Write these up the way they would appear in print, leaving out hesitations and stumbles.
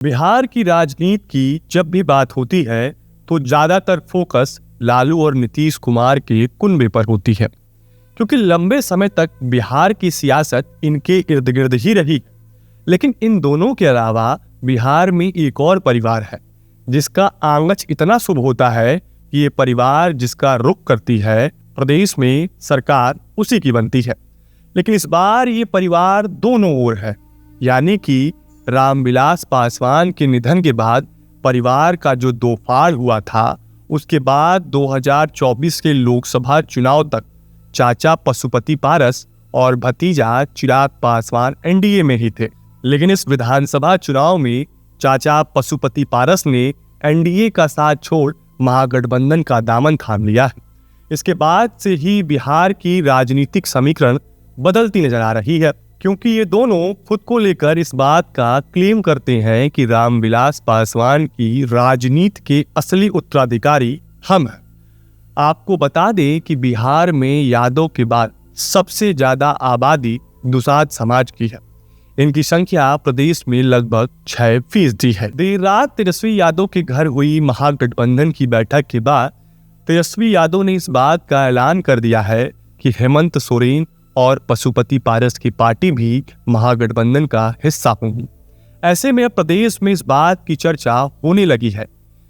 बिहार की राजनीति की जब भी बात होती है तो ज्यादातर फोकस लालू और नीतीश कुमार के कुनबे पर होती है, क्योंकि लंबे समय तक बिहार की सियासत इनके इर्द गिर्द ही रही। लेकिन इन दोनों के अलावा बिहार में एक और परिवार है जिसका आंगच इतना शुभ होता है कि ये परिवार जिसका रुख करती है प्रदेश में सरकार उसी की बनती है। लेकिन इस बार ये परिवार दोनों ओर है, यानी कि रामविलास पासवान के निधन के बाद परिवार का जो दो फाड़ हुआ था, उसके बाद 2024 के लोकसभा चुनाव तक चाचा पशुपति पारस और भतीजा चिराग पासवान एनडीए में ही थे। लेकिन इस विधानसभा चुनाव में चाचा पशुपति पारस ने एनडीए का साथ छोड़ महागठबंधन का दामन थाम लिया है। इसके बाद से ही बिहार की राजनीतिक समीकरण बदलती नजर आ रही है, क्योंकि ये दोनों खुद को लेकर इस बात का क्लेम करते हैं कि रामविलास पासवान की राजनीति के असली उत्तराधिकारी हम हैं। आपको बता दें कि बिहार में यादव के बाद सबसे ज्यादा आबादी दुसाध समाज की है। इनकी संख्या प्रदेश में लगभग 6% है। देर रात तेजस्वी यादव के घर हुई महागठबंधन की बैठक के बाद तेजस्वी यादव ने इस बात का ऐलान कर दिया है कि हेमंत सोरेन और पशुपति पारस की पार्टी भी महागठबंधन का हिस्सा होंगी। ऐसे में अब प्रदेश में इस बात की चर्चा होने लगी है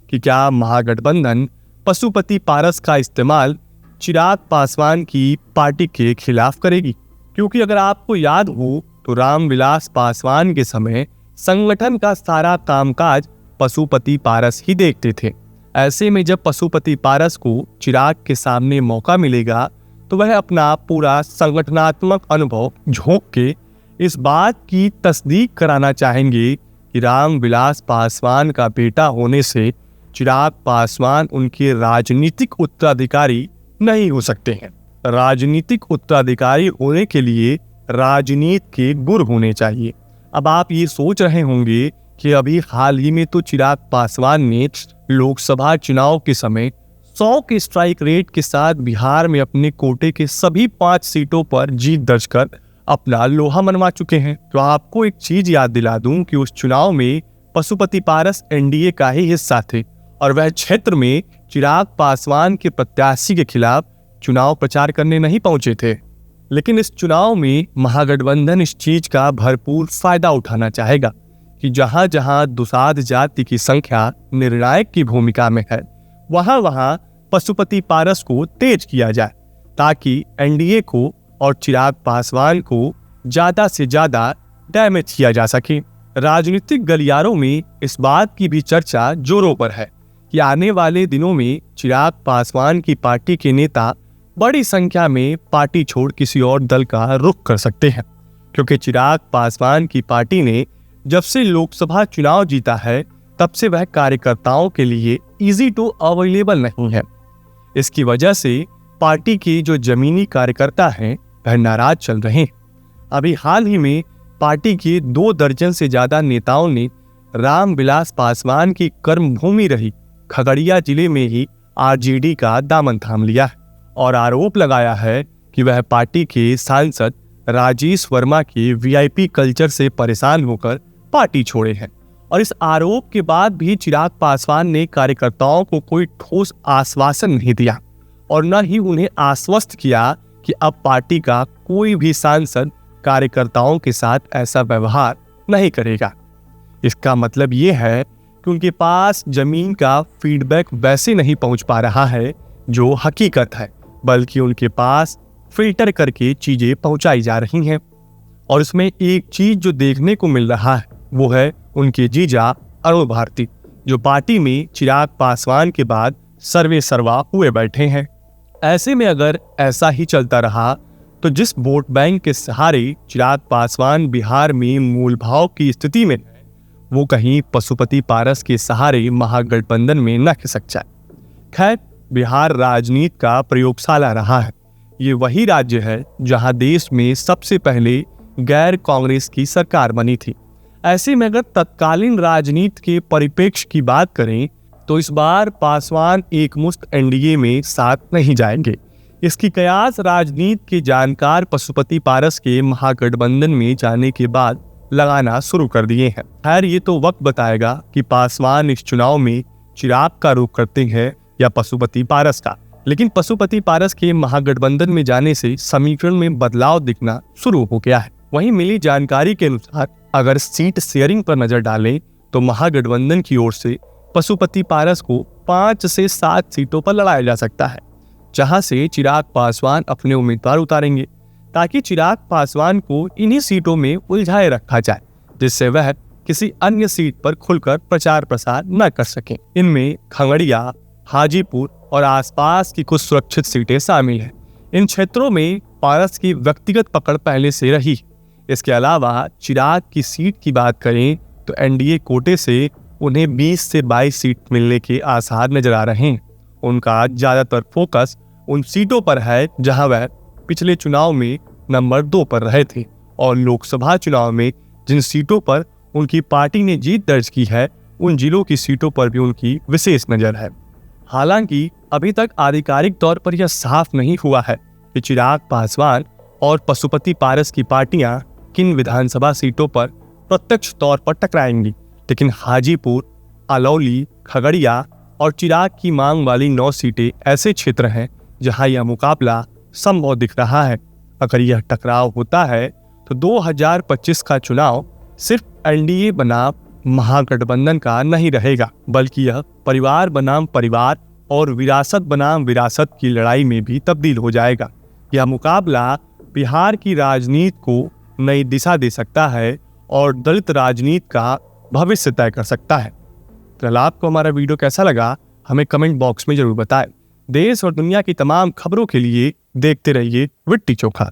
कि क्या महागठबंधन पशुपति पारस का इस्तेमाल चिराग पासवान की पार्टी के खिलाफ करेगी, क्योंकि अगर आपको याद हो तो रामविलास पासवान के समय संगठन का सारा कामकाज पशुपति पारस ही देखते थे। ऐसे में जब पशुपति पारस को चिराग के सामने मौका मिलेगा तो वह अपना पूरा संगठनात्मक अनुभव झोंक के इस बात की तस्दीक कराना चाहेंगे कि रामविलास पासवान का बेटा होने से चिराग पासवान उनके राजनीतिक उत्तराधिकारी नहीं हो सकते हैं। राजनीतिक उत्तराधिकारी होने के लिए राजनीति के गुर होने चाहिए। अब आप ये सोच रहे होंगे कि अभी हाल ही में तो चिराग पासवान ने लोकसभा चुनाव के समय 100 के स्ट्राइक रेट के साथ बिहार में अपने कोटे के सभी 5 सीटों पर जीत दर्ज कर अपना लोहा मनवा चुके हैं। तो आपको एक चीज याद दिला दूं कि उस चुनाव में पशुपति पारस एनडीए का ही हिस्सा थे और वह क्षेत्र में चिराग पासवान के प्रत्याशी के खिलाफ चुनाव प्रचार करने नहीं पहुंचे थे। लेकिन इस चुनाव में महागठबंधन इस चीज का भरपूर फायदा उठाना चाहेगा कि जहां जहां दुसाध जाति की संख्या निर्णायक की भूमिका में है, वहां पशुपति पारस को तेज किया जाए, ताकि एनडीए को और चिराग पासवान को ज्यादा से ज्यादा डैमेज किया जा सके। राजनीतिक गलियारों में इस बात की भी चर्चा जोरों पर है कि आने वाले दिनों में चिराग पासवान की पार्टी के नेता बड़ी संख्या में पार्टी छोड़ किसी और दल का रुख कर सकते हैं, क्योंकि चिराग पासवान की पार्टी ने जब से लोकसभा चुनाव जीता है तब से वह कार्यकर्ताओं के लिए इजी टू अवेलेबल नहीं है। इसकी वजह से पार्टी के जो जमीनी कार्यकर्ता हैं वह नाराज चल रहे हैं। अभी हाल ही में पार्टी के 2 दर्जन से ज्यादा नेताओं ने रामविलास पासवान की कर्मभूमि रही खगड़िया जिले में ही आरजेडी का दामन थाम लिया है और आरोप लगाया है कि वह पार्टी के सांसद राजेश वर्मा के वीआईपी कल्चर से परेशान होकर पार्टी छोड़े हैं। और इस आरोप के बाद भी चिराग पासवान ने कार्यकर्ताओं को कोई ठोस आश्वासन नहीं दिया और न ही उन्हें आश्वस्त किया कि अब पार्टी का कोई भी सांसद कार्यकर्ताओं के साथ ऐसा व्यवहार नहीं करेगा। इसका मतलब ये है कि उनके पास जमीन का फीडबैक वैसे नहीं पहुंच पा रहा है जो हकीकत है, बल्कि उनके पास फिल्टर करके चीजें पहुंचाई जा रही हैं। और इसमें एक चीज जो देखने को मिल रहा है वो है उनके जीजा अरुण भारती, जो पार्टी में चिराग पासवान के बाद सर्वे सर्वा हुए बैठे हैं। ऐसे में अगर ऐसा ही चलता रहा तो जिस वोट बैंक के सहारे चिराग पासवान बिहार में मूल भाव की स्थिति में है, वो कहीं पशुपति पारस के सहारे महागठबंधन में न खिसक जाए। खैर, बिहार राजनीति का प्रयोगशाला रहा है। ये वही राज्य है जहां देश में सबसे पहले गैर कांग्रेस की सरकार बनी थी। ऐसे में अगर तत्कालीन राजनीति के परिप्रेक्ष्य की बात करें तो इस बार पासवान एकमुश्त एनडीए में साथ नहीं जाएंगे। इसकी कयास राजनीति के जानकार पशुपति पारस के महागठबंधन में जाने के बाद लगाना शुरू कर दिए हैं। खैर ये तो वक्त बताएगा कि पासवान इस चुनाव में चिराग का रुख करते हैं या पशुपति पारस का। लेकिन पशुपति पारस के महागठबंधन में जाने से समीकरण में बदलाव दिखना शुरू हो गया है। वहीं मिली जानकारी के अनुसार अगर सीट शेयरिंग पर नजर डालें तो महागठबंधन की ओर से पशुपति पारस को 5 से 7 सीटों पर लड़ाया जा सकता है, जहां से चिराग पासवान अपने उम्मीदवार उतारेंगे, ताकि चिराग पासवान को इन्हीं सीटों में उलझाए रखा जाए, जिससे वह किसी अन्य सीट पर खुलकर प्रचार प्रसार न कर सकें। इनमें खगड़िया, हाजीपुर और आसपास की कुछ सुरक्षित सीटें शामिल हैं। इन क्षेत्रों में पारस की व्यक्तिगत पकड़ पहले से रही। इसके अलावा चिराग की सीट की बात करें तो एनडीए कोटे से उन्हें 20 से 22 सीट मिलने के आसार नजर आ रहे हैं। उनका ज्यादातर फोकस उन सीटों पर है जहां वह पिछले चुनाव में नंबर 2 पर रहे थे, और लोकसभा चुनाव में जिन सीटों पर उनकी पार्टी ने जीत दर्ज की है उन जिलों की सीटों पर भी उनकी विशेष नजर है। हालांकि अभी तक आधिकारिक तौर पर यह साफ नहीं हुआ है कि चिराग पासवान और पशुपति पारस की पार्टियां किन विधानसभा सीटों पर प्रत्यक्ष तौर पर टकराएंगी, लेकिन हाजीपुर, अलौली, खगड़िया और चिराग की मांग वाली 9 सीटें ऐसे क्षेत्र हैं जहां यह मुकाबला संभव दिख रहा है। अगर यह टकराव होता है तो 2025 का चुनाव सिर्फ एनडीए बनाम महागठबंधन का नहीं रहेगा, बल्कि यह परिवार बनाम परिवार और विरासत बनाम विरासत की लड़ाई में भी तब्दील हो जाएगा। यह मुकाबला बिहार की राजनीति को नई दिशा दे सकता है और दलित राजनीति का भविष्य तय कर सकता है। तो आपको हमारा वीडियो कैसा लगा हमें कमेंट बॉक्स में जरूर बताएं। देश और दुनिया की तमाम खबरों के लिए देखते रहिए विट्टी चोखा।